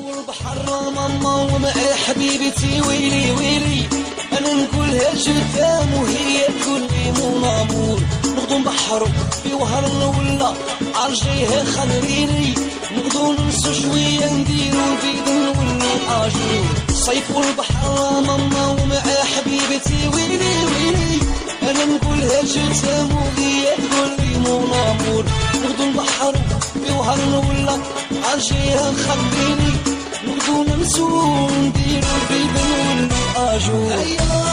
والبحر ماما ومعي حبيبتي ويلي ويلي، انا نقولها قدام وهي تقول لي مون امور. نغدو نبحرو في وهرنا ولا عالجيها خليني، نغدو ننسو شويه نديرو بيد نولو اجور. الصيف والبحر ماما ومعي حبيبتي ويلي ويلي، انا نقولها قدام وهي تقول لي مون امور. نغدو نبحرو في وهرنا ولا عالجيها خليني، نغدو ننسو نديرو بيد نولو اجور.